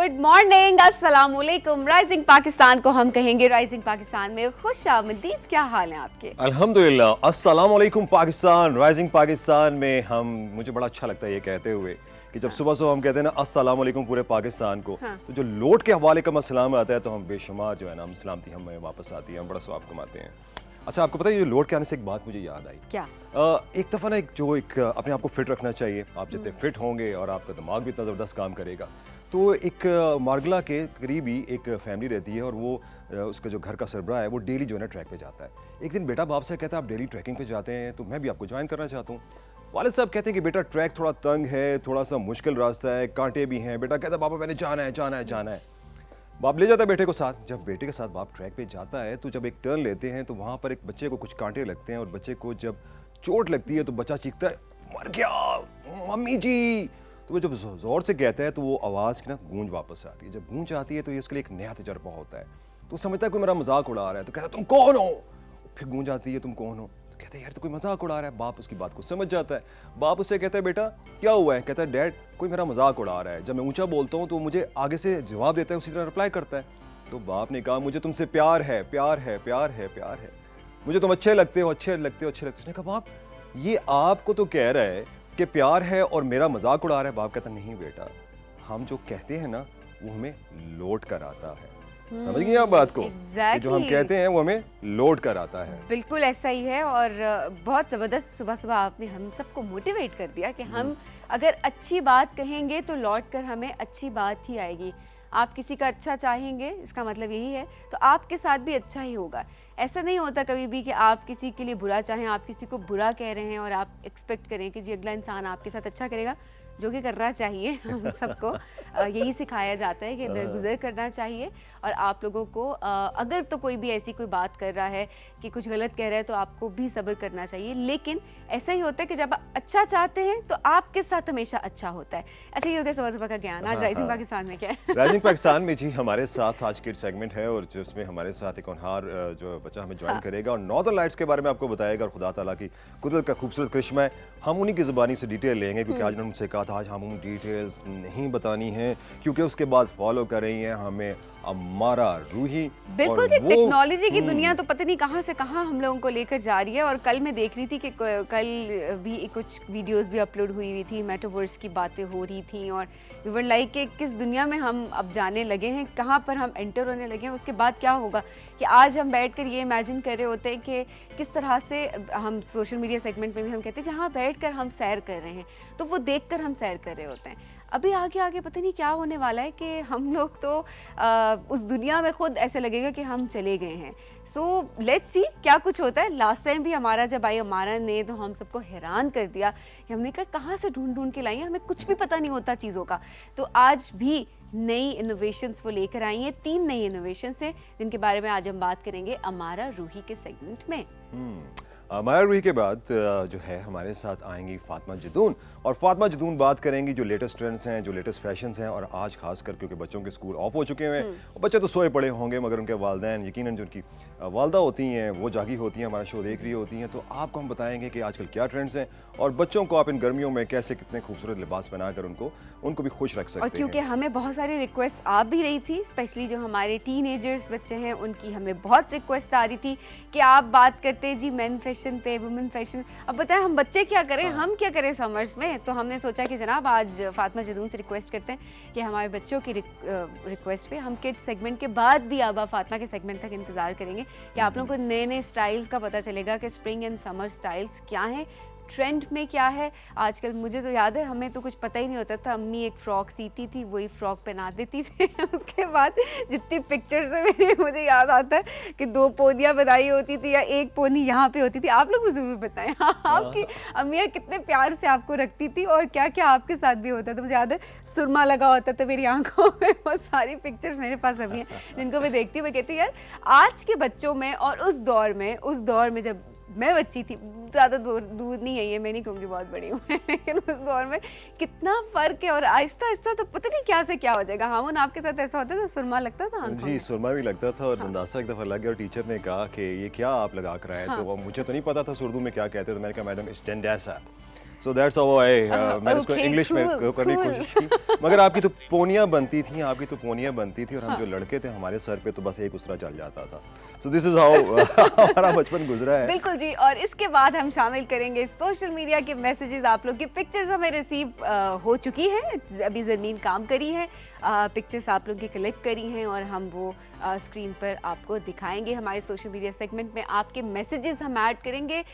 Good morning, अस्सलाम वालेकुम। Rising Pakistan को हम कहेंगे राइजिंग पाकिस्तान में खुशामदीद। क्या हाल है आपके? अल्हम्दुलिल्लाह। अस्सलाम वालेकुम पाकिस्तान। राइजिंग पाकिस्तान में मुझे बड़ा अच्छा लगता है ये कहते हुए कि जब सुबह सुबह हम कहते हैं ना अस्सलाम वालेकुम पूरे पाकिस्तान को, तो जो लौट के हवाले का अस्सलाम आता है तो हम बेशुमार जो है ना हम सलामती हमें वापस आती है, हम बड़ा स्वाब कमाते हैं। अच्छा, आपको पता है ये लौट के आने से एक बात मुझे याद आई। क्या? एक दफ़ा ना एक अपने आप को फिट रखना चाहिए। आप जितने फिट होंगे और आपका दिमाग भी इतना ज़बरदस्त काम करेगा। तो एक मारगला के करीब ही एक फैमिली रहती है और वो उसका जो घर का सरबराह है वो डेली जो है ना ट्रैक पे जाता है। एक दिन बेटा बाप से कहता है आप डेली ट्रैकिंग पे जाते हैं तो मैं भी आपको ज्वाइन करना चाहता हूँ। वालिद साहब कहते हैं कि बेटा ट्रैक थोड़ा तंग है, थोड़ा सा मुश्किल रास्ता है, कांटे भी हैं। बेटा कहता है पापा मैंने जाना है जाना है जाना है। बाप ले जाता है बेटे को साथ। जब बेटे के साथ बाप ट्रैक पे जाता है तो जब एक टर्न लेते हैं तो वहाँ पर एक बच्चे को कुछ कांटे लगते हैं और बच्चे को जब चोट लगती है तो बच्चा चीखता है मर गया मम्मी जी। तो वो जब जोर से कहता है तो वो आवाज़ की ना गूंज वापस आती है। जब गूंज आती है तो ये उसके लिए एक नया तजर्बा होता है। तो समझता है कोई मेरा मजाक उड़ा रहा है तो कहता है तुम कौन हो। फिर गूंज आती है तुम कौन हो तो कहते हैं यार तो कोई मजाक उड़ा रहा है। बाप उसकी बात को समझ जाता है। बाप उससे कहता है बेटा क्या हुआ है। कहता है डैड कोई मेरा मजाक उड़ा रहा है। जब मैं ऊंचा बोलता हूँ तो मुझे आगे से जवाब देता है, उसी तरह रिप्लाई करता है। तो बाप ने कहा मुझे तुमसे प्यार है प्यार है प्यार है प्यार है, मुझे तुम अच्छे लगते हो अच्छे लगते हो अच्छे लगते हो। उसने कहा बाप ये आपको तो कह रहा है कि प्यार है और मेरा मजाक उड़ा रहा है। बाप कहता नहीं बेटा, हम जो कहते हैं ना वो हमें लौट कर आता है। समझ गई आप बात को? exactly. जो हम कहते हैं वो हमें लौट कर आता है। बिल्कुल ऐसा ही है। और बहुत ज़बरदस्त सुबह सुबह आपने हम सबको मोटिवेट कर दिया कि हम अगर अच्छी बात कहेंगे तो लौट कर हमें अच्छी बात ही आएगी। आप किसी का अच्छा चाहेंगे इसका मतलब यही है तो आपके साथ भी अच्छा ही होगा। ऐसा नहीं होता कभी भी कि आप किसी के लिए बुरा चाहें, आप किसी को बुरा कह रहे हैं और आप एक्सपेक्ट करें कि जी अगला इंसान आपके साथ अच्छा करेगा, जो कि करना चाहिए। हम सबको यही सिखाया जाता है कि दरगुजर करना चाहिए। और आप लोगों को अगर तो कोई भी ऐसी कोई बात कर रहा है कि कुछ गलत कह रहा है तो आपको भी सब्र करना चाहिए। लेकिन ऐसा ही होता है कि जब आप अच्छा चाहते हैं तो आपके साथ हमेशा अच्छा होता है। ऐसा ही हो गया सुबह सुबह का ज्ञान। आज राइजिंग पाकिस्तान में क्या है? राइजिंग पाकिस्तान में जी हमारे साथ आज के सेगमेंट है और जिसमें हमारे साथ एक होनहार जो बच्चा हमें ज्वाइन करेगा और नॉर्दर्न लाइट्स के बारे में आपको बताएगा और खुदा ताला की कुदरत का खूबसूरत करिश्मा है। हम उन्हीं की ज़ुबानी से डिटेल लेंगे क्योंकि आज उनसे कहा था आज हम उन डिटेल्स नहीं बतानी है क्योंकि उसके बाद फॉलो कर रही हैं हमें अमारा रूही। बिल्कुल जी, टेक्नोलॉजी की दुनिया तो पता नहीं कहाँ से कहाँ हम लोगों को लेकर जा रही है। और कल मैं देख रही थी कि कल भी कुछ वीडियोस भी अपलोड हुई थी, मेटावर्स की बातें हो रही थी और वी वर लाइक कि किस दुनिया में हम अब जाने लगे हैं, कहाँ पर हम एंटर होने लगे हैं। उसके बाद क्या होगा कि आज हम बैठकर ये इमेजिन कर रहे होते हैं कि किस तरह से हम सोशल मीडिया सेगमेंट में भी हम कहते हैं जहाँ बैठकर हम सैर कर रहे हैं तो वो देखकर हम सैर कर रहे होते हैं। अभी आगे आगे पता नहीं क्या होने वाला है कि हम लोग तो उस दुनिया में खुद ऐसे लगेगा कि हम चले गए हैं। सो लेट्स सी क्या कुछ होता है। लास्ट टाइम भी हमारा जब आई अमारा ने तो हम सबको हैरान कर दिया कि हमने कहा कहाँ से ढूंढ ढूंढ के लाई हैं, हमें कुछ भी पता नहीं होता चीज़ों का। तो आज भी नई इनोवेशंस वो लेकर आई हैं। 3 नई इनोवेशंस हैं जिनके बारे में आज हम बात करेंगे अमारा रूही के सेगमेंट में। अमारा रूही के बाद जो है हमारे साथ आएंगी फातिमा जदून और फातिमा जदून बात करेंगी जो लेटेस्ट ट्रेंड्स हैं, जो लेटेस्ट फैशंस हैं। और आज खासकर क्योंकि बच्चों के स्कूल ऑफ हो चुके हैं और बच्चे तो सोए पड़े होंगे मगर उनके वालिदैन यकीनन जो उनकी वालदा होती हैं वो जागी होती हैं, हमारा शो देख रही होती हैं। तो आपको हम बताएंगे कि आजकल क्या ट्रेंड्स हैं और बच्चों को आप इन गर्मियों में कैसे कितने खूबसूरत लिबास बनाकर उनको भी खुश रख सकते हैं। और क्योंकि हमें बहुत सारी रिक्वेस्ट आ भी रही थी, स्पेशली जो हमारे टीनेजर्स बच्चे हैं उनकी हमें बहुत रिक्वेस्ट आ रही थी कि आप बात करते जी मेन फैशन पे, वुमेन फैशन। अब बताएं हम बच्चे क्या करें, हम क्या करें समर्स में। तो हमने सोचा कि जनाब आज फातिमा जदून से रिक्वेस्ट करते हैं कि हमारे बच्चों की रिक्वेस्ट पे हम किड्स सेगमेंट के बाद भी अब फातिमा के सेगमेंट तक इंतज़ार करेंगे कि आप लोगों को नए नए स्टाइल्स का पता चलेगा कि स्प्रिंग एंड समर स्टाइल्स क्या हैं, ट्रेंड में क्या है आजकल। मुझे तो याद है हमें तो कुछ पता ही नहीं होता था, अम्मी एक फ़्रॉक सीती थी वही फ़्रॉक पहना देती थी। उसके बाद जितनी पिक्चर्स है मुझे याद आता है कि 2 पोनियाँ बनाई होती थी या एक पोनी यहाँ पे होती थी। आप लोग मुझे ज़रूर बताएं आपकी अम्मियाँ कितने प्यार से आपको रखती थी और क्या क्या आपके साथ भी होता था। मुझे याद है सुरमा लगा होता था मेरी आंखों में। वो सारी पिक्चर्स मेरे पास अभी हैं जिनको मैं देखती हूँ। मैं कहती हूँ यार आज के बच्चों में और उस दौर में जब मैं बच्ची थी, ज़्यादा दूर नहीं है ये, मैं नहीं कहूँगी बहुत बड़ी हूँ लेकिन उस दौर में कितना फ़र्क है। और आहिस्ता आहिस्ता तो पता नहीं क्या से क्या हो जाएगा। हामुन आपके साथ ऐसा होता था, सुरमा लगता था आंखों में? जी सुरमा भी लगता था और दंदासा एक दफ़ा लग गया और टीचर ने कहा कि ये क्या आप लगा कर आए। तो मुझे तो नहीं पता था उर्दू में क्या कहते, तो मैंने कहा मैडम स्टेंडेसा। सो दैट्स हाउ मैंने इसको okay, इंग्लिश में cool, करने की cool. कोशिश की, मगर आपकी तो पोनियां बनती थी, आपकी तो पोनियां बनती थी, और हम जो लड़के थे हमारे सर पे तो बस एक उसरा चल जाता था। सो दिस इज हाउ हमारा बचपन गुजरा है। बिल्कुल जी। और इसके बाद हम शामिल करेंगे सोशल मीडिया के मैसेजेस। आप लोग की पिक्चर्स हमें रिसीव हो चुकी है, अभी ज़मीन काम करी है, पिक्चर्स आप लोग की कलेक्ट करी हैं और हम वो स्क्रीन पर आपको दिखाएंगे। हमारे सोशल मीडिया सेगमेंट में आपके मैसेजेस हम ऐड करेंगे,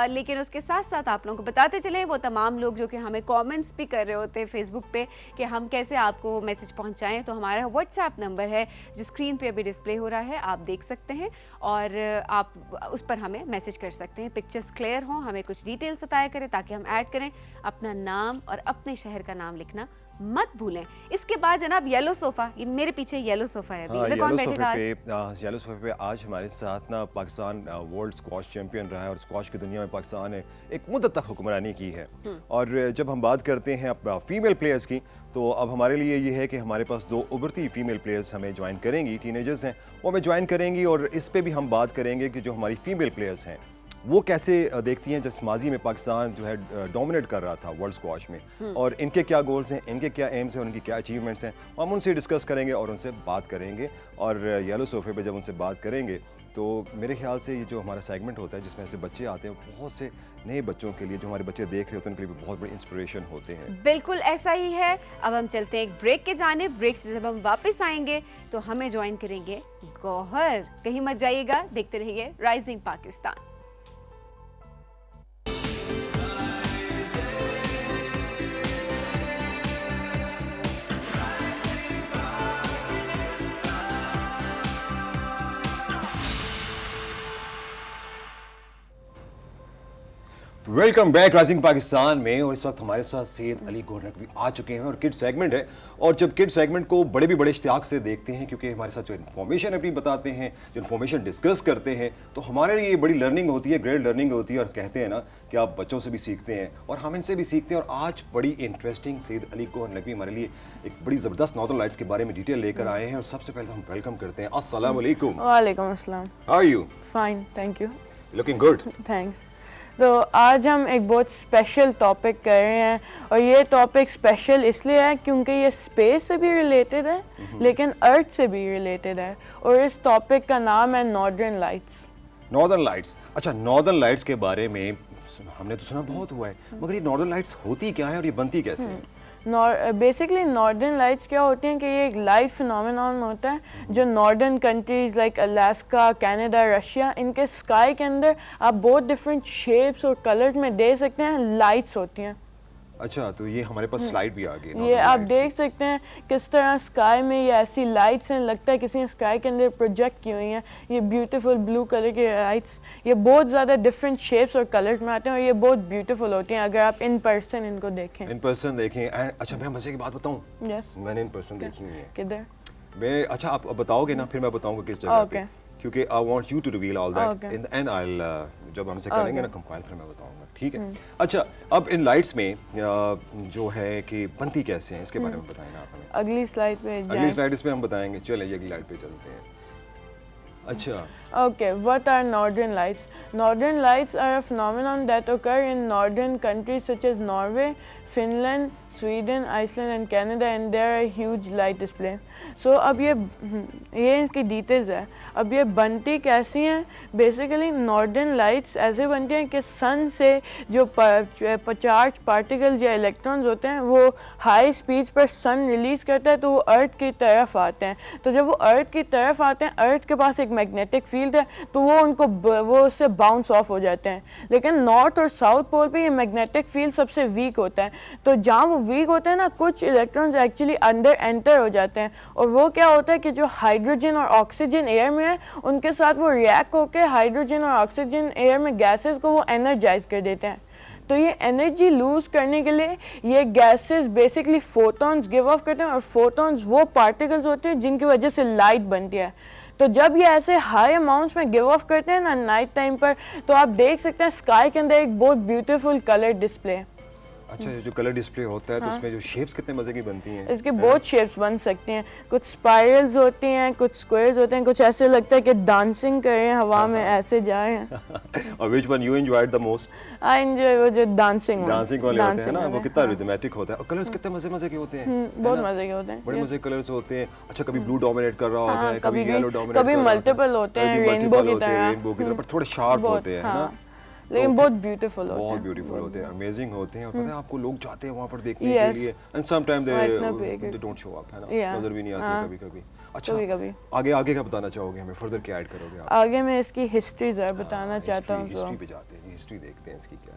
लेकिन उसके साथ साथ आप लोगों को बताते चलें वो तमाम लोग जो कि हमें कमेंट्स भी कर रहे होते हैं फेसबुक पे कि हम कैसे आपको मैसेज पहुंचाएं, तो हमारा व्हाट्सएप नंबर है जो स्क्रीन पे अभी डिस्प्ले हो रहा है, आप देख सकते हैं और आप उस पर हमें मैसेज कर सकते हैं। पिक्चर्स क्लियर हों, हमें कुछ डिटेल्स बताया करें ताकि हम ऐड करें। अपना नाम और अपने शहर का नाम लिखना मत भूलें। इसके बाद जनाब येलो सोफा, ये मेरे पीछे येलो सोफा है अभी, इधर कौन बैठेगा आज? येलो सोफे पे आज हमारे साथ ना पाकिस्तान वर्ल्ड स्क्वाश चैंपियन रहा है और स्क्वाश की दुनिया में पाकिस्तान ने एक मुद्दत तक हुक्मरानी की है। और जब हम बात करते हैं फीमेल प्लेयर्स की, तो अब हमारे लिए ये है कि हमारे पास 2 उभरती फीमेल प्लेयर्स हमें ज्वाइन करेंगी, टीनेजर्स हैं वो हमें ज्वाइन करेंगी, और इस पे भी हम बात करेंगे कि जो हमारी फीमेल प्लेयर्स हैं वो कैसे देखती हैं जिस माजी में पाकिस्तान जो है डोमिनेट कर रहा था वर्ल्ड स्क्वाश में, और इनके क्या गोल्स हैं, इनके क्या एम्स हैं, उनकी क्या अचीवमेंट्स हैं, हम उनसे डिस्कस करेंगे और उनसे बात करेंगे। और येलो सोफे पे जब उनसे बात करेंगे तो मेरे ख्याल से ये जो हमारा सेगमेंट होता है जिसमें ऐसे बच्चे आते हैं, बहुत से नए बच्चों के लिए, जो हमारे बच्चे देख रहे होते हैं उनके लिए भी बहुत बड़ी इंस्पिरेशन होते हैं। बिल्कुल ऐसा ही है। अब हम चलते हैं एक ब्रेक के जाने, ब्रेक से जब हम वापस आएंगे तो हमें ज्वाइन करेंगे गौहर। कहीं मत जाइएगा, देखते रहिए rising Pakistan. Welcome back rising Pakistan में, और इस वक्त हमारे साथ सैयद अली गौहर नकवी आ चुके हैं और किड सेगमेंट है। और जब किड सेगमेंट को बड़े भी बड़े इश्तियाक से देखते हैं, क्योंकि हमारे साथ जो इन्फॉर्मेशन अपनी बताते हैं, जो इन्फॉर्मेशन डिस्कस करते हैं, तो हमारे लिए बड़ी लर्निंग होती है, ग्रेट लर्निंग होती है। और कहते हैं ना कि आप बच्चों से भी सीखते हैं और हम इनसे भी सीखते हैं। और आज बड़ी इंटरेस्टिंग सैयद अली गौहर नकवी हमारे लिए एक बड़ी ज़बरदस्त नॉर्दर्न लाइट्स के बारे में डिटेल लेकर आए हैं। और सबसे पहले हम वेलकम करते हैं। अस्सलाम वालेकुम। वालेकुम अस्सलाम। How are you? Fine, thank you. Looking good. Thanks. तो आज हम एक बहुत स्पेशल टॉपिक कर रहे हैं, और ये टॉपिक स्पेशल इसलिए है क्योंकि ये स्पेस से भी रिलेटेड है लेकिन अर्थ से भी रिलेटेड है, और इस टॉपिक का नाम है नॉर्दर्न लाइट्स। नॉर्दर्न लाइट्स, अच्छा, नॉर्दर्न लाइट्स के बारे में हमने तो सुना बहुत हुआ है, मगर ये नॉर्दर्न लाइट्स होती क्या है और ये बनती कैसे है? बेसिकली नॉर्दर्न लाइट्स क्या होती हैं कि ये एक लाइट फिनोमेनॉन होता है जो northern countries like Alaska, Canada, Russia, इनके स्काई के अंदर आप बहुत डिफरेंट शेप्स और कलर्स में दे सकते हैं, लाइट्स होती हैं। अच्छा, तो ये हमारे पास स्लाइड भी आ गई। ये आप देख सकते हैं किस तरह स्काई में ये ऐसी लाइट्स हैं, लगता है किसी ने स्काई के अंदर प्रोजेक्ट की हुई हैं। ये ब्यूटीफुल ब्लू कलर की लाइट्स, ये बहुत ज़्यादा डिफरेंट शेप्स और कलर्स में आते हैं, और ये बहुत ब्यूटीफुल होती हैं अगर आप इन पर्सन इनको देखें। इन पर्सन देखें। अच्छा, मैं मजे की बात बताऊं? यस। मैंने इन पर्सन देखी हुई है। किधर? मैं, अच्छा आप बताओगे ना, फिर मैं बताऊंगा किस जगह पे, क्योंकि I want you to reveal all that in the end. I जब हमसे करेंगे ना कंपाइल, फिर मैं बताऊंगा, ठीक है? अच्छा, अब इन लाइट्स में जो है कि बनती कैसे हैं, इसके बारे में बताएं ना आप हमें। अगली स्लाइड पे जाएं। अगली स्लाइड पे हम बताएंगे। चलिए अगली स्लाइड पे चलते हैं। अच्छा, Okay, what are northern lights? Northern lights are a phenomenon that occur in northern countries such as Norway, Finland, Sweden, Iceland and Canada, and they are a huge light display. So अब ये इसकी details है। अब ये बनती कैसी हैं? Basically northern lights ऐसे बनती हैं कि सन से जो चार्ज पार्टिकल्स या इलेक्ट्रॉन्स होते हैं वो हाई स्पीड पर सन रिलीज करता है, तो वो अर्थ की तरफ आते हैं। तो जब वो अर्थ की तरफ आते हैं, अर्थ के पास एक मैग्नेटिक फील्ड है, तो वो उससे बाउंस ऑफ हो जाते हैं। लेकिन नॉर्थ और साउथ पोल पे ये मैग्नेटिक फील्ड सबसे वीक होता है, तो जहाँ वो वीक होते हैं ना, कुछ इलेक्ट्रॉन्स एक्चुअली अंदर एंटर हो जाते हैं, और वो क्या होता है कि जो हाइड्रोजन और ऑक्सीजन एयर में है उनके साथ वो रिएक्ट होकर हाइड्रोजन और ऑक्सीजन एयर में गैसेस को वो एनर्जाइज कर देते हैं। तो ये एनर्जी लूज करने के लिए ये gases basically photons give of करते हैं, और फोटॉन्स वो पार्टिकल्स होते हैं जिनकी वजह से लाइट बनती है। तो जब ये ऐसे हाई अमाउंट्स में गिव ऑफ करते हैं ना नाइट टाइम पर, तो आप देख सकते हैं स्काई के अंदर एक बहुत ब्यूटीफुल कलर डिस्प्ले। अच्छा, ये जो कलर डिस्प्ले होता है तो उसमें जो शेप्स कितने मजे की बनती हैं। इसके बहुत शेप्स बन सकती हैं, कुछ स्पाइरल्स होती हैं, कुछ स्क्वायर्स होते हैं, कुछ ऐसे लगता है कि डांसिंग कर रहे हैं हवा में, ऐसे जा रहे हैं। और which one you enjoyed the most? I enjoy वो जो डांसिंग वाले होते हैं ना, वो कितना रिदमेटिक होता है और कलर्स कितने मजे के होते हैं। बहुत मजे के होते हैं, बड़े मजे कलर्स होते हैं। अच्छा, कभी ब्लू डोमिनेट कर रहा होता है, कभी कभी येलो डोमिनेट, कभी मल्टीपल होते हैं, रेनबो की तरह, पर थोड़े शार्प होते हैं, है ना, लेकिन बहुत ब्यूटीफुल होते हैं, बहुत ब्यूटीफुल होते हैं, अमेजिंग होते हैं। और पता है आपको लोग जाते हैं वहाँ पर देखने के लिए, and sometime they don't show up, है ना, नजर भी नहीं आते कभी-कभी। अच्छा, कभी आगे क्या बताना चाहोगे हमें, फर्दर क्या ऐड करोगे आप? आगे मैं इसकी हिस्ट्री जरा बताना चाहता हूँ। हिस्ट्री पे जाते हैं, हिस्ट्री देखते हैं इसकी क्या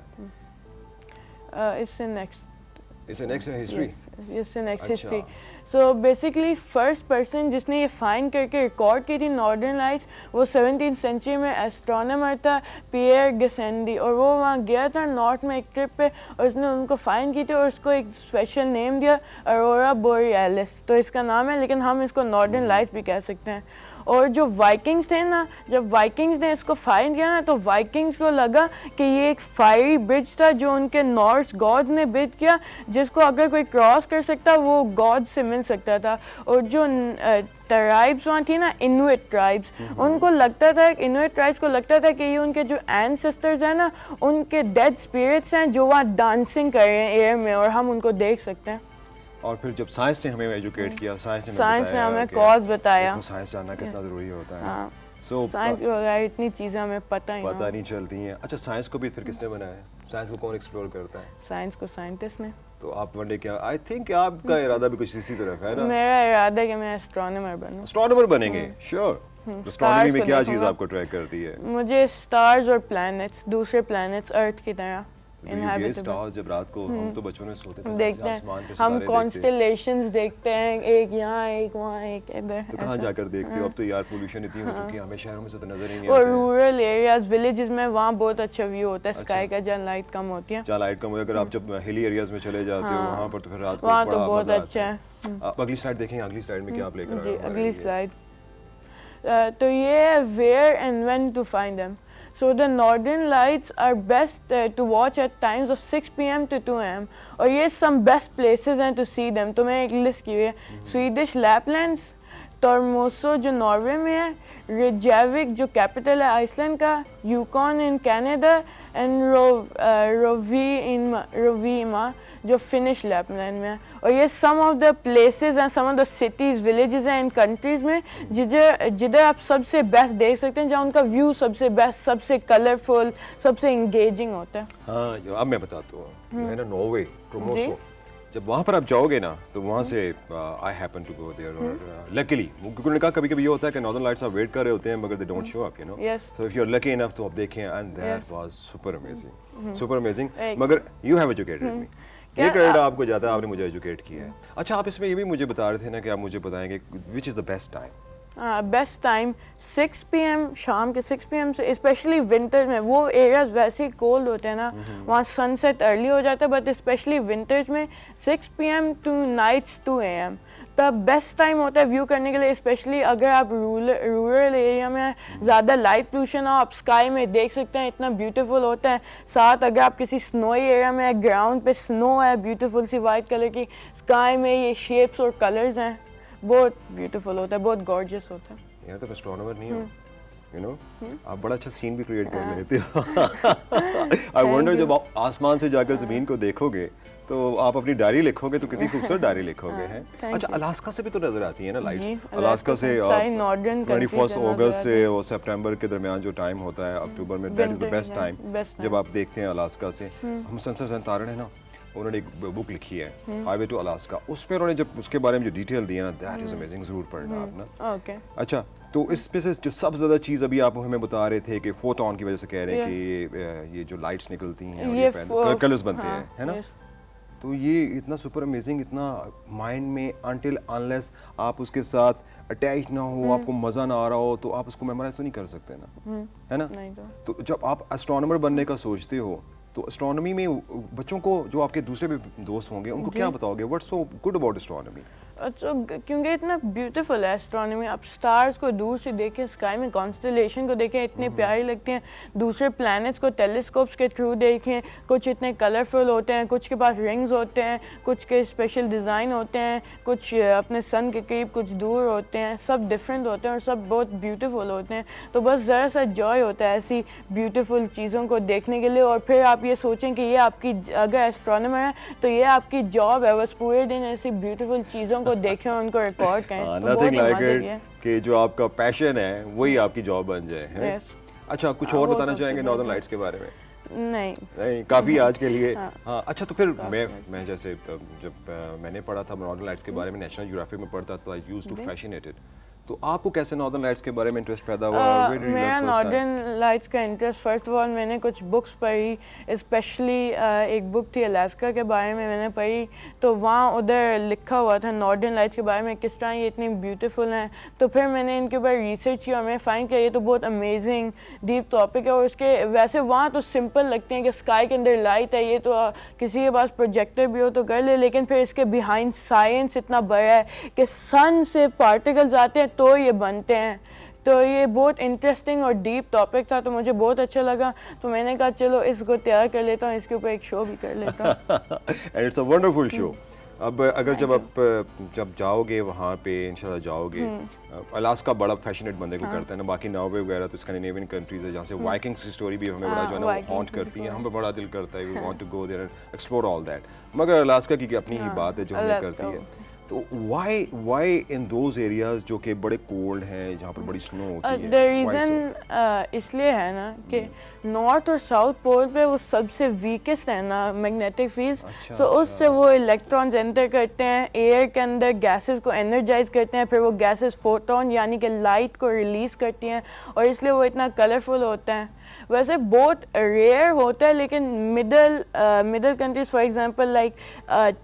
है। इससे next history, Yes, in next अच्छा। history. So basically first person जिसने ये फाइंड करके रिकॉर्ड की थी नॉर्दर्न लाइट्स, वो 17th सेंचुरी में एस्ट्रोनॉमर था पियर गेसेंडी, और वो वहाँ गया था नॉर्थ में एक ट्रिप पे, और उसने उनको फाइंड की थी और उसको एक स्पेशल नेम दिया अरोरा बोरियालिस। तो इसका नाम है, लेकिन हम इसको नॉर्दर्न लाइट्स भी कह सकते हैं। और जो वाइकिंग्स थे ना, जब वाइकिंग्स ने इसको फाइंड किया ना, तो वाइकिंग्स को लगा कि ये एक फायरी ब्रिज था जो उनके नॉर्स गॉड्स ने बिल्ड किया, जिसको अगर कोई क्रॉस कर सकता वो गॉड से मिल सकता था। और जो ट्राइब्स वहाँ थी ना, इनुइट ट्राइब्स, उनको लगता था, इनुइट ट्राइब्स को लगता था कि ये उनके जो एंसेस्टर्स हैं ना, उनके डेड स्पिरिट्स हैं जो वहाँ डांसिंग कर रहे हैं एयर में, और हम उनको देख सकते हैं। और फिर जब साइंस ने हमें एजुकेट किया, साइंस ने हमें कॉज बताया, साइंस जानना कितना जरूरी होता है। हाँ, सो साइंस के बगैर इतनी चीज़ें हमें पता नहीं चलती हैं। अच्छा, साइंस को भी फिर किसने बनाया? साइंस को कौन एक्सप्लोर करता है? साइंस को साइंटिस्ट ने। तो आप वन डे क्या, आई थिंक आपका इरादा भी कुछ इसी तरफ है ना? मेरा इरादा है कि मैं एस्ट्रोनॉमर बनूं। एस्ट्रोनॉमर बनेंगे? श्योर। एस्ट्रोनॉमी में क्या चीज़ आपको अट्रैक्ट करती है? मुझे स्टार्स और प्लैनेट्स, दूसरे प्लैनेट्स अर्थ की तरह ये स्टार्स जब रात को हम तो बचपन में सोते थे, देखते हैं हम, कॉन्स्टेलेशंस देखते हैं, एक यहाँ एक वहाँ एक इधर। तो कहाँ जाकर देखते हो? अब तो यार पोल्यूशन इतनी हो चुकी है, हमें शहरों में से तो नजर ही नहीं और रूरल एरियाज, विलेजेस में वहाँ बहुत अच्छा व्यू होता है स्काई का, जहाँ लाइट कम होती है। जहाँ लाइट कम होती है, अगर आप जब हिली एरियाज में चले जाते हो वहाँ पर तो फिर रात को वहाँ तो बहुत अच्छा है। अगली स्लाइड देखें, अगली स्लाइड में क्या आप लेकर आए हैं? अगली स्लाइड। तो ये है where and when to find them. So the northern lights are best to watch at times of 6 p.m. to 2 a.m. और ये some best places हैं to see them। तो मैं एक लिस्ट की हुई है। स्वीडिश लैपलैंड्स, टॉर्मोसो जो नॉर्वे में है, रेकजाविक जो कैपिटल है आइसलैंड का, यूकॉन इन कनाडा, एंड रोवीमा जो फिनिश लैपलैंड में है। और ये सम ऑफ द प्लेसेस हैं, सम ऑफ द सिटीज़ विलेजेस हैं इन कंट्रीज़ में जिधर आप सबसे बेस्ट देख सकते हैं, जहाँ उनका व्यू सबसे बेस्ट, सबसे कलरफुल, सबसे इंगेजिंग होता है। हाँ, अब मैं बताता हूँ, है ना, नॉर्वे, टॉर्मोसो, जब वहाँ पर आप जाओगे ना तो वहाँ से I happen to go there, और लकीली, क्योंकि उन्होंने कहा कभी-कभी ये होता है कि नॉर्दर्न लाइट्स आप वेट कर रहे होते हैं मगर they don't show up, you know. So if you are lucky enough तो आप देखें, and that was super amazing. मगर यू हैव एजुकेटेड मी, ये क्रेडिट आपको जाता है, आपने मुझे एजुकेट किया है। अच्छा, आप इसमें ये भी मुझे बता रहे थे ना कि आप मुझे बताएंगे which is the best time? Best time 6 PM, शाम के 6 PM से, स्पेशली विंटर में। वो एरियाज वैसे ही कोल्ड होते हैं ना, वहाँ सनसेट अर्ली हो जाता है, बट स्पेशली विंटर्स में 6 PM टू नाइट्स 2 AM तब बेस्ट टाइम होता है व्यू करने के लिए। स्पेशली अगर आप रूरल एरिया में, ज़्यादा लाइट पोल्यूशन हो, आप स्काई में देख सकते हैं, इतना ब्यूटीफुल होता है। साथ अगर आप किसी स्नोई एरिया में, ग्राउंड पे स्नो है, ब्यूटीफुल सी वाइट कलर की, स्काई में ये शेप्स और कलर्स हैं, बहुत ब्यूटीफुल होता है, बहुत गॉर्जियस होता है। यार, तो एस्ट्रोनॉमर नहीं हो, यू नो, आप बड़ा अच्छा सीन भी क्रिएट कर लेते हो। आई वंडर, जब आप आसमान से जाकर ज़मीन को देखोगे तो आप अपनी डायरी लिखोगे तो कितनी खूबसूरत डायरी लिखोगे, हैं? अच्छा, अलास्का से भी तो नजर आती है ना लाइट? अलास्का से 21 अगस्त से और सितंबर के दरमियान जो टाइम होता है, अक्टूबर में, that is the best time जब आप देखते हैं अलास्का से। हम संसद तारण है ना, उन्होंने एक बुक लिखी है हाईवे टू अलास्का, उसमें उन्होंने जब उसके बारे में जो डिटेल दिया ना, दैट इज अमेजिंग, जरूर पढ़ना आप ना। ओके, अच्छा, तो इसमें से जो सबसे ज़्यादा चीज़ अभी आप हमें बता रहे थे कि फोटोन की वजह से कह रहे हैं कि ये जो लाइट्स निकलती हैं और ये कलर्स बनते हैं, है ना, तो ये इतना सुपर अमेजिंग, इतना माइंड में अनटिल अनलेस आप उसके साथ अटैच ना हो, आपको मज़ा ना आ रहा हो, तो आप उसको मेमोराइज तो नहीं कर सकते ना, है ना। तो जब आप एस्ट्रोनॉमर बनने का सोचते हो तो एस्ट्रोनॉमी में बच्चों को, जो आपके दूसरे भी दोस्त होंगे, उनको क्या बताओगे? What's so good about astronomy? तो क्योंकि इतना ब्यूटीफुल है एस्ट्रोनॉमी, आप स्टार्स को दूर से देखें, स्काई में कॉन्स्टलेशन को देखें, इतने प्यारे लगते हैं। दूसरे प्लैनेट्स को टेलीस्कोप्स के थ्रू देखें, कुछ इतने कलरफुल होते हैं, कुछ के पास रिंग्स होते हैं, कुछ के स्पेशल डिज़ाइन होते हैं, कुछ अपने सन के करीब कुछ दूर होते हैं, सब डिफरेंट होते हैं और सब बहुत ब्यूटीफुल होते हैं। तो बस ज़रा सा जॉय होता है ऐसी ब्यूटीफुल चीज़ों को देखने के लिए। और फिर आप ये सोचें कि ये आपकी, अगर एस्ट्रोनॉमर है तो ये आपकी जॉब है, बस पूरे दिन ऐसी ब्यूटीफुल चीज़ों को देखें और उनको रिकॉर्ड करें। तो बहुत नथिंग लाइक मज़े की है। इट कि जो आपका पैशन है वही आपकी जॉब बन जाए, है? Yes. अच्छा, कुछ हाँ, और वो बताना सबसे चाहेंगे बड़ी नॉर्दर्न लाइट्स के बारे में? नहीं, नहीं, काफ़ी आज के लिए। हाँ। हाँ, अच्छा, तो फिर मैं जैसे जब मैंने पढ़ा था नॉर्दर्न लाइट्स के बारे में, नेशनल ज्योग्राफिक में पढ़ता था, आई यूज्ड टू फैसिनेटेड। तो आपको कैसे नॉर्दर्न लाइट्स के बारे में इंटरेस्ट पैदा हुआ? Where did you मेरा learn first time? Northern lights का इंटरेस्ट फर्स्ट ऑफ ऑल मैंने कुछ बुक्स पढ़ी, स्पेशली एक बुक थी अलास्का के बारे में मैंने पढ़ी। तो वहाँ उधर लिखा हुआ था नॉर्दर्न लाइट्स के बारे में, किस तरह ये इतनी ब्यूटीफुल हैं। तो फिर मैंने इनके ऊपर रिसर्च किया और मैं फाइंड किया ये तो बहुत अमेजिंग डीप टॉपिक है। और उसके वैसे वहाँ तो सिंपल लगते हैं कि स्काई के अंदर लाइट है, ये तो किसी के पास प्रोजेक्टर भी हो तो कर ले, लेकिन फिर इसके बिहाइंड साइंस इतना बड़ा है कि सन से पार्टिकल्स आते हैं तो ये बनते हैं। तो ये बहुत इंटरेस्टिंग और डीप टॉपिक था, तो मुझे बहुत अच्छा लगा। तो मैंने कहा चलो इसको तैयार कर लेता हूँ, इसके ऊपर एक शो भी कर लेता हूँ। And it's a wonderful show. अब अगर जब जाओगे वहाँ पे इंशाल्लाह जाओगे, अलास्का बड़ा फैशनेट बंदे को करता है ना, बाकी नॉर्वे वगैरह तो स्कैंडिनेवियन कंट्रीज है जहाँ से वाइकिंग्स की स्टोरी भी हमें बड़ा जो है ना वो हॉन्ट करती है, हमें बड़ा दिल करता है, we want to go there and explore all that. मगर अलास्का की अपनी ही बात है जो हमें करती है। तो व्हाई इन दोज एरियाज जो कि बड़े कोल्ड हैं, जहाँ पर बड़ी स्नो होती है? द रीज़न इसलिए है ना कि नॉर्थ और साउथ पोल पे वो सबसे वीकेस्ट है ना मैग्नेटिक फील्ड्स। सो उससे वो इलेक्ट्रॉन्स एंटर करते हैं एयर के अंदर, गैसेस को एनर्जाइज करते हैं, फिर वो गैसेस फोटोन यानी कि लाइट को रिलीज़ करती हैं और इसलिए वो इतना कलरफुल होता है। वैसे बहुत रेयर होता है, लेकिन middle countries for example like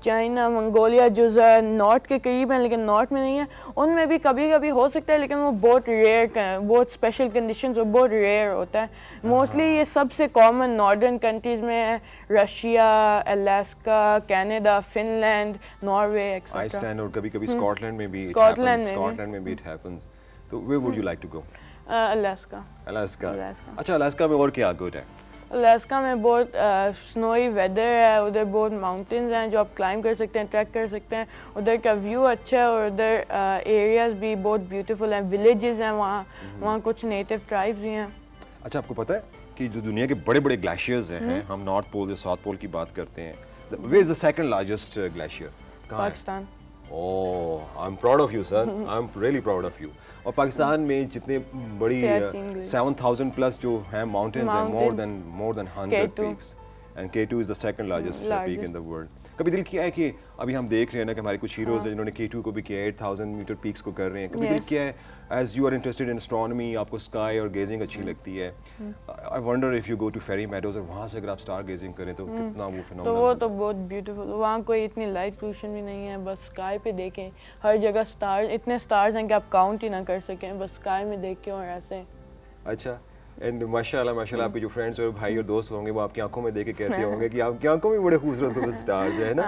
China, Mongolia जो नॉर्थ के करीब हैं लेकिन नॉर्थ में नहीं है, उनमें भी कभी कभी हो सकता है, लेकिन वो बहुत रेयर, बहुत स्पेशल कंडीशंस, वो बहुत रेयर होता है। मोस्टली ये सबसे कॉमन नॉर्दर्न कंट्रीज में है, Russia, Alaska, Canada, Finland, Norway etcetera, Iceland और कभी कभी स्कॉटलैंड में भी स्कॉटलैंड में भी इट हैपेंस। तो where would you like to go? Alaska. Alaska. अच्छा, अलास्का में और क्या गुड है? अलास्का में बहुत स्नोई वेदर है, उधर बहुत माउंटेन्स हैं जो आप क्लाइंब कर सकते हैं, ट्रैक कर सकते हैं, उधर का व्यू अच्छा है और उधर एरियाज भी बहुत ब्यूटीफुल हैं, विलेजेस हैं वहाँ कुछ नेटिव ट्राइब्स भी हैं। अच्छा, आपको पता है कि जो दुनिया के बड़े बड़े ग्लेशियर्स हैं, हम नॉर्थ पोल या साउथ पोल की बात करते हैं, where is the second largest glacier? Pakistan. Oh, I am proud of you sir, I am really proud of you. और पाकिस्तान में जितने बड़ी 7,000 प्लस जो हैं माउंटेन्स हैं, more than 100 peaks, and K2 is the second largest peak in the world. कभी दिल किया है कि अभी हम देख रहे हैं ना कि हमारे कुछ हीरोज हैं जिन्होंने K2 को भी किया, 8,000 मीटर पीक्स को कर रहे हैं, कभी दिल किया है as you are interested in astronomy, आपको स्काई और गेजिंग अच्छी लगती है, I wonder if you go to Fairy Meadows और वहाँ से अगर आप स्टार गेजिंग करें तो कितना वो फिनोमेनल। तो वो तो बहुत ब्यूटीफुल, वहाँ कोई इतनी लाइट पोल्यूशन भी नहीं है, बस स्काई पे देखें, हर जगह स्टार्स, इतने स्टार्स हैं कि आप काउंट ही ना कर सकें, बस स्काई में देख के और ऐसे। अच्छा, एंड माशाल्लाह आपके जो फ्रेंड्स और भाई और दोस्त होंगे वो आपकी आंखों में देख के कहते होंगे कि आपकी आंखों में बड़े खूबसूरत स्टार्स है ना?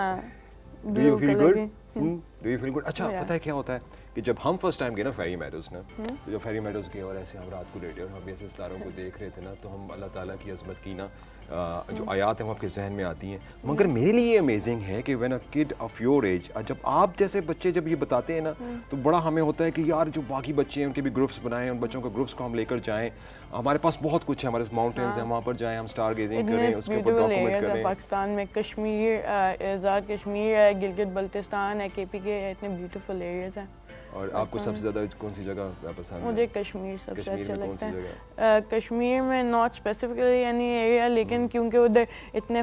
Do you feel good? Do you feel good? अच्छा, पता है क्या होता है कि जब हम फर्स्ट टाइम गए ना फेरी मेडोज ना, तो जब फेरी मेडोज गए और ऐसे हम रात को लेटे और हम ऐसे सितारों को देख रहे थे ना, तो हम अल्लाह ताला की अज़मत की ना जो आयात हैं वो आपके जहन में आती हैं। मगर मेरे लिए अमेजिंग है कि when a kid of your age, जब आप जैसे बच्चे जब ये बताते हैं ना, तो बड़ा हमें होता है कि यार जो बाकी बच्चे हैं उनके भी ग्रुप्स बनाएं, उन बच्चों के ग्रुप्स को हम लेकर जाएं, हमारे पास बहुत कुछ है, हमारे पास माउंटेन्स हैं, वहाँ पर जाएं, हम स्टार गेजिंग करें, उसके ऊपर डॉक्यूमेंट करें। पाकिस्तान में कश्मीर, आज़ाद कश्मीर है, गिलगित बल्तिस्तान है, KPK है, इतने ब्यूटीफुल एरियाज हैं। और आपको सबसे ज़्यादा कौन सी जगह पसंद है? मुझे कश्मीर सबसे अच्छा लगता है। कश्मीर में नॉट स्पेसिफिकली एनी एरिया, लेकिन क्योंकि उधर इतने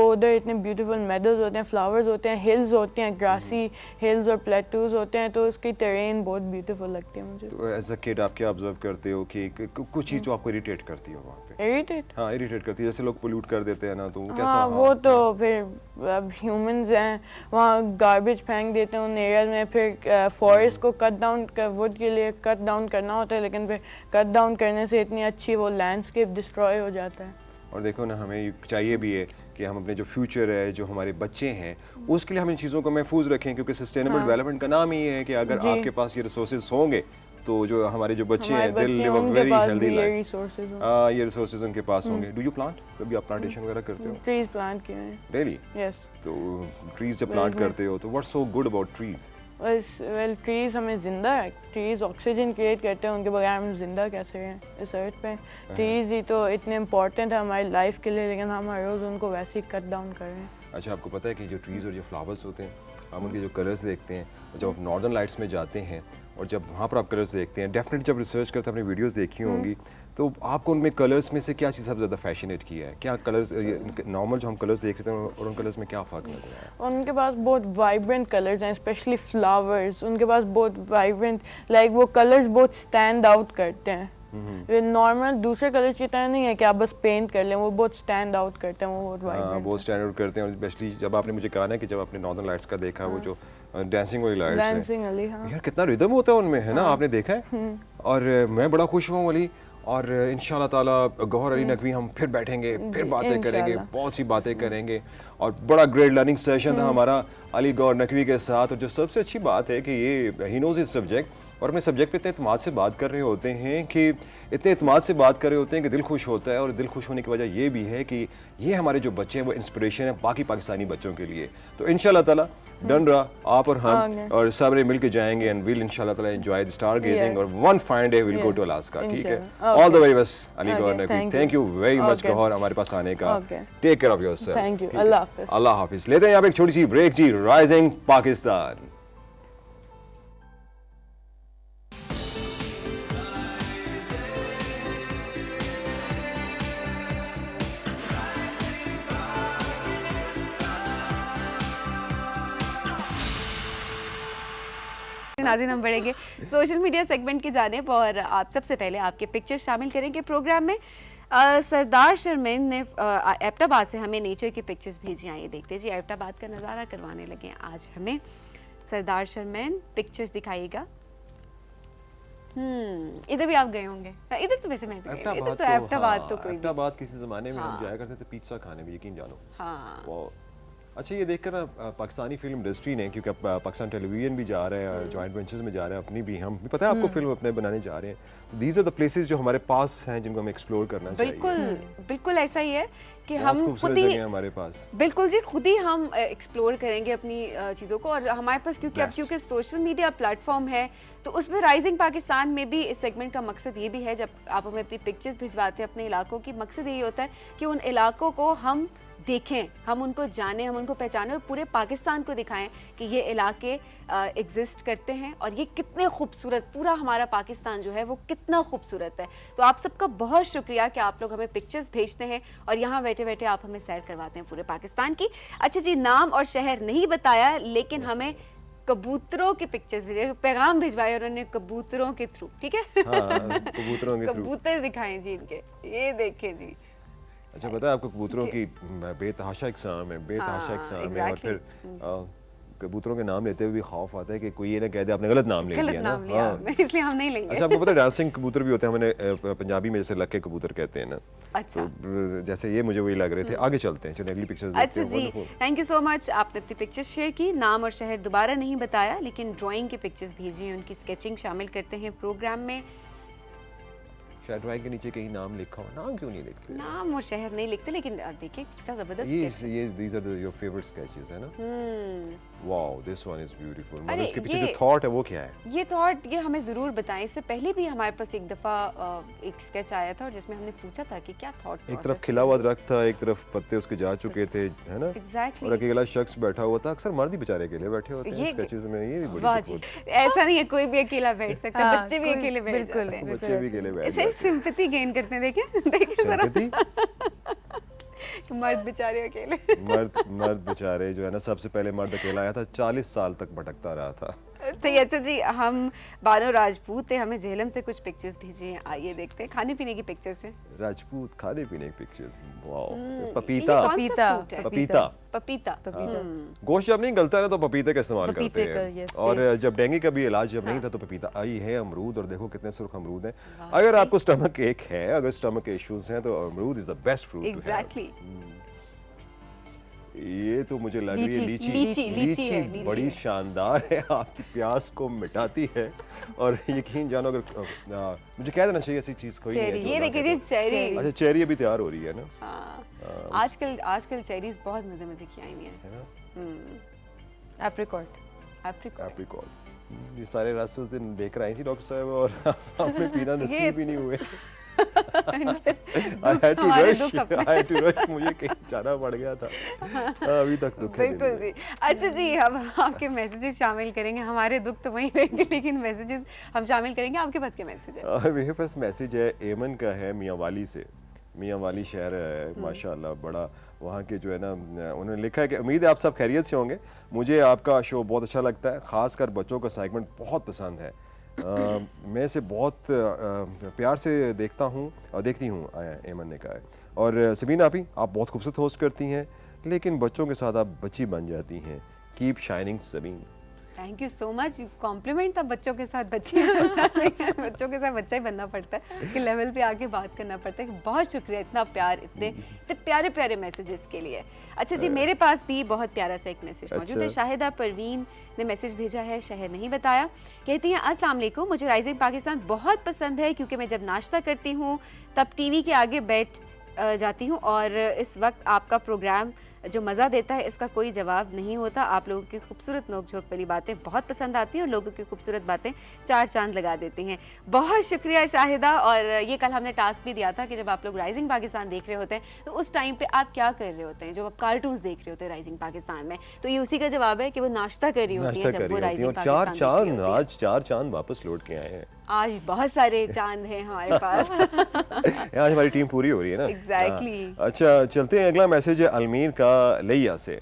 उधर इतने ब्यूटीफुल मेडोज होते हैं, फ्लावर्स होते हैं, हिल्स होते हैं, ग्रासी हिल्स और प्लेटूज होते हैं, तो उसकी टेरेन बहुत ब्यूटीफुल लगती है मुझे। तो एज अ किड आप क्या ऑब्जर्व करते हो कि कुछ चीज़ जो आपको इरिटेट करती हो वहाँ पे? इरिटेट? हाँ, इरिटेट करती है, जैसे लोग पोल्यूट कर देते हैं ना, तो वो कैसा? हाँ, वो तो फिर अब ह्यूमंस हैं, वहाँ गार्बेज फेंक देते हैं उन एरियाज में, फिर फॉरेस्ट को कट डाउन वुड के लिए कट डाउन करना होता है, लेकिन फिर कट डाउन करने से इतनी अच्छी वो लैंडस्केप डिस्ट्रॉय हो जाता है। और देखो ना, हमें चाहिए भी है कि हम अपने जो फ्यूचर है, जो हमारे बच्चे हैं, उसके लिए हम इन चीज़ों को महफूज रखें, क्योंकि सस्टेनेबल डेवलपमेंट का नाम ही है कि अगर आपके पास ये रिसोर्सेज होंगे तो जो हमारे जो बच्चे हैं दिल live a very healthy life. ये रिसोर्सेज उनके पास होंगे। Do you plant? कभी आप प्लांटेशन वगैरह करते हो? ट्रीज प्लांट किए हैं। रियली? यस। तो ट्रीज जब प्लांट करते हो तो what's so good about trees? Well trees हमें जिंदा है, ट्रीज ऑक्सीजन क्रिएट करते हैं, उनके बगैर हम जिंदा कैसे हैं इस अर्थ पे। ट्रीज ही तो इतने इम्पोर्टेंट है हमारी लाइफ के लिए, लेकिन हम हर रोज़ उनको वैसे ही कट डाउन कर रहे हैं। अच्छा, आपको पता है कि जो ट्रीज़ और जो फ्लावर्स होते हैं, हम उनके जो कलर्स देखते हैं, और जब आप नॉर्दर्न लाइट्स में जाते हैं और जब वहाँ पर आप कलर्स देखते हैं, डेफिनेटली जब रिसर्च करते अपनी वीडियोस देखी होंगी, तो आपको उनमें कलर्स में से क्या चीज़ सबसे ज़्यादा फैसिनेट की है? क्या कलर्स नॉर्मल जो हम कलर्स देख रहे हैं और उन कलर्स में क्या फ़र्क नजर आया? उनके पास बहुत वाइब्रेंट कलर्स हैं, स्पेशली फ्लावर्स, उनके पास बहुत वाइब्रेंट, लाइक वो कलर्स बहुत स्टैंड आउट करते हैं। वे नॉर्मल दूसरे कलर्स की तरह नहीं है कि आप बस पेंट कर लें, वो बहुत स्टैंड आउट करते हैं, वो बहुत वाइब्रेंट। बहुत स्टैंड आउट करते हैं। और स्पेशली जब आपने मुझे कहा ना कि जब आपने नॉर्दर्न लाइट्स का देखा, वो जो डांसिंग वाली लाइट्स हैं, डांसिंग वाली, हाँ यार कितना रिदम होता है उनमें, है ना? आपने देखा है? और मैं बड़ा खुश हुआ अली, और इंशाल्लाह ताला गौहर अली नकवी हम फिर बैठेंगे, फिर बातें करेंगे, बहुत सी बातें करेंगे। और बड़ा ग्रेट लर्निंग सेशन था हमारा अली गौहर नकवी के साथ। और जो सबसे अच्छी बात है कि ये ही नोज इस सब्जेक्ट, और अपने सब्जेक्ट पे इतने एतमाद से बात कर रहे होते हैं कि इतने एतमाद से बात कर रहे होते हैं कि दिल खुश होता है। और दिल खुश होने की वजह ये भी है कि ये हमारे जो बच्चे हैं वो इंस्पिरेशन है बाकी पाकिस्तानी बच्चों के लिए। तो इंशाल्लाह ताला डन रहा, आप और हम और सारे मिल के जाएंगे, एंड विल इंशाल्लाह ताला एंजॉय द स्टार गेजिंग, और one fine day will go to Alaska. ठीक है? All the very best Ali Gauhar Naqvi. Thank you very much Gauhar हमारे पास आने का। Take care of yourself. Thank you. अल्लाह हाफिज। अल्लाह हाफिज। लेते हैं यहाँ पे एक छोटी सी ब्रेक जी। राइजिंग पाकिस्तान। नाज़रीन, हम बढ़ेंगे सोशल मीडिया सेगमेंट की जानिब, और आप सबसे पहले आपके पिक्चर शामिल करेंगे प्रोग्राम में। सरदार शर्मीन ने एबटाबाद से हमें नेचर की पिक्चर्स भेजी हैं। ये देखते हैं जी, एबटाबाद का नज़ारा करवाने लगे हैं आज हमें सरदार शर्मीन। पिक्चर्स दिखाइएगा। इधर भी आप गए होंगे? इधर तो वैसे मैं भी गई हूं। इधर तो एबटाबाद तो कोई एबटाबाद किसी ज़माने में हम जाया करते थे पिज्ज़ा खाने में, यकीन जानो। हाँ। अच्छा, ये देखकर ना पाकिस्तानी फिल्म इंडस्ट्री ने, क्योंकि अब पाकिस्तान टेलीविजन भी जा रहे हैं और जॉइंट वेंचर्स में जा रहे हैं, अपनी भी, हम भी पता है आपको फिल्म अपने बनाने जा रहे हैं। दीज आर द प्लेसेस जो हमारे पास हैं, जिनको हमें एक्सप्लोर करना चाहिए। बिल्कुल बिल्कुल ऐसा ही है कि हम खुद ही हमारे पास, बिल्कुल जी, खुद ही हम एक्सप्लोर करेंगे अपनी चीज़ों को। और हमारे पास क्योंकि अब क्योंकि सोशल मीडिया प्लेटफॉर्म है, तो उसमें राइजिंग पाकिस्तान में भी इस सेगमेंट का मकसद ये भी है, जब आप हमें अपनी पिक्चर्स भिजवाते हैं अपने इलाकों की, मकसद यही होता है कि उन इलाकों को हम देखें, हम उनको जानें, हम उनको पहचानें, और पूरे पाकिस्तान को दिखाएं कि ये इलाके एग्जिस्ट करते हैं और ये कितने खूबसूरत, पूरा हमारा पाकिस्तान जो है वो कितना खूबसूरत है। तो आप सबका बहुत शुक्रिया कि आप लोग हमें पिक्चर्स भेजते हैं और यहाँ बैठे बैठे आप हमें सैर करवाते हैं पूरे पाकिस्तान की। अच्छा जी, नाम और शहर नहीं बताया, लेकिन हमें कबूतरों के पिक्चर्स भेजे, पैगाम भिजवाए उन्होंने कबूतरों के थ्रू। ठीक है? कबूतरों के थ्रू कबूतर दिखाएं जी इनके, ये देखें जी। अच्छा, पता है आपको कबूतरों की बेतहाशा इकसाम है, बेतहाशा इकसाम है। और फिर कबूतरों के नाम लेते हुए भी खौफ आता है कि कोई ये ना कह दे आपने गलत नाम ले लिया ना। हाँ, इसलिए हम नहीं लेंगे। अच्छा, आपको पता है डांसिंग कबूतर भी होते हैं, हमने पंजाबी में जैसे लक्के कबूतर कहते हैं ना। अच्छा, तो जैसे ये मुझे वही लग रहे थे। आगे चलते हैं, चलिए अगली पिक्चर्स देखते हैं। अच्छा जी, थैंक यू सो मच, आपने अपनी पिक्चर्स शेयर की। नाम और शहर दोबारा नहीं बताया, लेकिन ड्राइंग की पिक्चर्स भेजी, उनकी स्केचिंग शामिल करते हैं प्रोग्राम में। शायद ड्राइंग के नीचे कहीं नाम लिखा हो, नाम क्यों नहीं लिखते? नाम और शहर नहीं लिखते, लेकिन देखिए कितना जबरदस्त ये these are your favourite sketches है ना। Wow, this one is beautiful. मगर इसके पीछे जो थॉट है वो क्या है? ये थॉट ये हमें जरूर बताएं। इससे पहले भी हमारे पास एक दफा एक स्केच आया था और जिसमें हमने पूछा था कि क्या थॉट प्रोसेस, एक तरफ खिला हुआ दरख्त था, एक तरफ पत्ते उसके जा चुके थे, है ना? एग्जैक्टली। और अकेला शख्स बैठा हुआ था। अक्सर मर्द ही बेचारे अकेले बैठे होते हैं स्केचेस में। ये भी बड़ी बात है, ऐसा नहीं है कोई भी अकेला बैठ सकता, बच्चे भी अकेले बैठ जाते हैं, बच्चे भी अकेले बैठ जाते हैं। सिंपैथी गेन करते हैं। देखिए जरा मर्द बेचारे अकेले, मर्द बेचारे जो है ना, सबसे पहले मर्द अकेला आया था, 40 साल तक भटकता रहा था। तो अच्छा जी, हम बानो राजपूत थे, हमें झेलम से कुछ पिक्चर्स भेजी हैं, आइए देखते हैं। खाने पीने की पिक्चर्स हैं। राजपूत खाने पीने की पिक्चर्स, वाओ। पपीता, पपीता। गोश्त जब नहीं गलता है तो पपीते का इस्तेमाल करते हैं। और जब डेंगू का भी इलाज जब नहीं था तो पपीता। आई है अमरूद, और देखो कितने सुर्ख अमरूद हैं। अगर आपको स्टमक एक है, अगर स्टमक के इश्यूज हैं, तो अमरूद is the best fruit. Exactly. ये तो मुझे लग रही है लीची, लीची लीची है, लीची बड़ी है। शानदार है, आपकी प्यास को मिटाती है। और यकीन जानो अगर मुझे कह देना चाहिए ऐसी चीज़ कोई नहीं है चेरी, जो ये ना देखिए कहता जी हो। चेरी। अच्छा चेरी अभी तैयार हो रही है ना? हाँ, आजकल चेरीज बहुत मजे की आई हुई हैं। है ना? Apricot. एप्रिकॉट। एप्रिकॉट। ये सारे रस उस दिन लेकर आई थी डॉक्टर साहब और हमें पीना नसीब ही नहीं हुए। I had to हमारे rush, दुख अपने। I had to rush, मुझे कहीं जाना पड़ गया था। अभी तक दुख है दिल बिल्कुल में। जी। अच्छा जी, अब आपके मैसेजेस शामिल करेंगे, हमारे दुख तो वहीं रहेंगे लेकिन मैसेजेस हम शामिल करेंगे। आपके पास क्या मैसेज है? मेरे पास मैसेज है एमन का है, मियांवाली से। मियांवाली शहर है माशाल्लाह, बड़ा वहाँ के जो है ना, उन्होंने लिखा है कि उम्मीद है आप सब खैरियत से होंगे। मुझे आपका शो बहुत अच्छा लगता है, ख़ासकर बच्चों का सेगमेंट बहुत पसंद है। मैं इसे बहुत प्यार से देखता हूँ और देखती हूँ, एमन ने कहा है। और सबीना आपी, आप बहुत खूबसूरत होस्ट करती हैं, लेकिन बच्चों के साथ आप बच्ची बन जाती हैं। Keep shining Sabeen. Thank you so much. Compliment था, बच्चों के साथ बच्चे बच्चों के साथ बच्चा ही बनना पड़ता है कि लेवल पे आके बात करना पड़ता है। बहुत शुक्रिया, इतना प्यार, इतने प्यारे प्यारे मैसेजेस के लिए। अच्छा जी, मेरे पास भी बहुत प्यारा सा एक मैसेज मौजूद है। अच्छा। शाहिदा परवीन ने मैसेज भेजा है, शहर नहीं बताया। कहती हैं अस्सलाम वालेकुम, मुझे राइजिंग पाकिस्तान बहुत पसंद है क्योंकि मैं जब नाश्ता करती हूँ तब टीवी के आगे बैठ जाती हूँ और इस वक्त आपका प्रोग्राम जो मज़ा देता है इसका कोई जवाब नहीं होता। आप लोगों की खूबसूरत नोक झोंक वाली बातें बहुत पसंद आती हैं और लोगों की खूबसूरत बातें चार चांद लगा देती हैं। बहुत शुक्रिया शाहिदा। और ये कल हमने टास्क भी दिया था कि जब आप लोग राइजिंग पाकिस्तान देख रहे होते हैं तो उस टाइम पे आप क्या कर रहे होते हैं, जब आप कार्टून्स देख रहे होते हैं राइजिंग पाकिस्तान में। तो ये उसी का जवाब है कि वो नाश्ता कर रही होती है जब वो राइजिंग और चार पाकिस्तान चांद, देख रही होती हैं। आज 4 चांद वापस लौट के आए हैं। आज बहुत सारे चांद हैं हमारे पास। आज हमारी टीम पूरी हो रही है ना। Exactly. हाँ। अच्छा चलते हैं, अगला मैसेज है अलमीर का लिया से।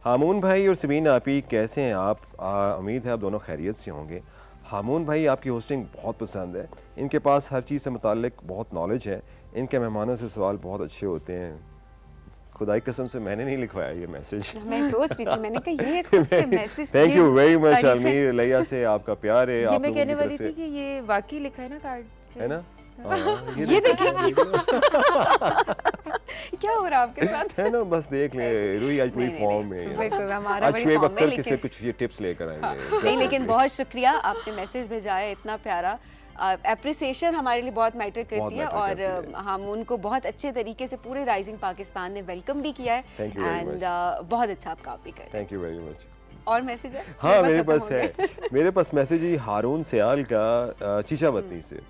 हामून भाई और सबीना आपी कैसे हैं आप? उम्मीद है आप दोनों खैरियत से होंगे। हामून भाई आपकी होस्टिंग बहुत पसंद है, इनके पास हर चीज़ से मुताल्लिक बहुत नॉलेज है, इनके मेहमानों से सवाल बहुत अच्छे होते हैं। खुदाई कसम से मैंने नहीं लिखवाया ये मैसेज। मैं सोच रही थी, मैंने कहा ये खुद से message. Thank you very much Almir लिया से, आपका प्यार है। ये आप मैं लोगों कहने की वाली तरफ थी से, कि ये वाकई लिखा है ना कार्ड है ना? हाँ, ये देखिए क्या हो रहा है आपके साथ? है ना, बस देख ले रूही आज पूरी नहीं, फॉर्म नहीं, में। बिल्कुल हमारा आज बड़ी शुएब फॉर्म में, अख्तर किसे लेकिन कुछ ये टिप्स लेकर हाँ, आएंगे। नहीं लेकिन बहुत शुक्रिया, आपने मैसेज भेजा है इतना प्यारा। एप्रिसिएशन हमारे लिए बहुत मैटर करती है matter और करती है। हम उनको बहुत अच्छे तरीके से पूरे राइजिंग पाकिस्तान ने वेलकम भी किया है। Thank you very एंड बहुत अच्छा आप कॉपी कर रहे हैं। Thank you very much. और मैसेज है? हाँ मेरे खत्म पास हो है, गए। मेरे पास मैसेज ही हारून सियाल का चीचा वतनी से।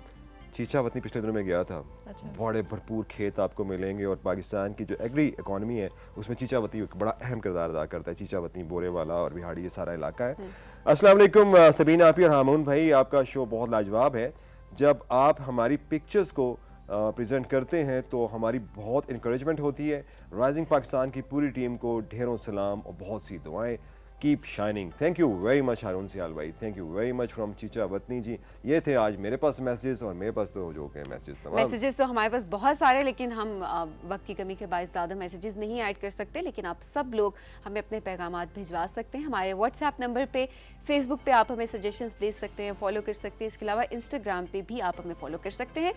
चीचा वतनी पिछले दिनों में गया था, बड़े भरपूर खेत आपको मिलेंगे और पाकिस्तान की जो एग्री इकॉनमी है उसमें चीचा वतनी एक बड़ा अहम किरदार अदा करता है। चीचा वतनी, बोरे वाला और बिहाड़ी, ये सारा इलाका है। अस्सलाम वालेकुम सबीना आपी और हामून भाई, आपका शो बहुत लाजवाब है। जब आप हमारी पिक्चर्स को प्रेजेंट करते हैं तो हमारी बहुत इंकरेजमेंट होती है। राइजिंग पाकिस्तान की पूरी टीम को ढेरों सलाम और बहुत सी दुआएं। Keep shining. Thank you very much Haroon Sial भाई, thank you very much from Chichawatni जी। ये थे आज मेरे पास मैसेजेस, और मेरे पास तो जो के मैसेज तमाम। मैसेजेस तो हमारे पास बहुत सारे, लेकिन हम वक्त की कमी के बाद ज़्यादा मैसेजेस नहीं ऐड कर सकते, लेकिन आप सब लोग हमें अपने पैगामात भिजवा सकते हैं हमारे व्हाट्सएप नंबर पे। फेसबुक पे आप हमें सजेशंस दे सकते हैं, फॉलो कर सकते हैं। इसके अलावा इंस्टाग्राम पे भी आप हमें फॉलो कर सकते हैं।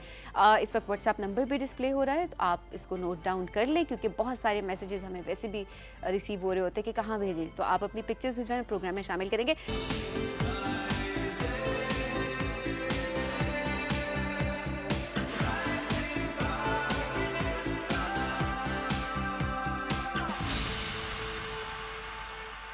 इस वक्त व्हाट्सएप नंबर भी डिस्प्ले हो रहा है, तो आप इसको नोट डाउन कर लें क्योंकि बहुत सारे मैसेजेस हमें वैसे भी रिसीव हो रहे होते हैं कि कहाँ भेजें। तो आप अपनी पिक्चर्स भिजवाएं, प्रोग्राम में शामिल करेंगे।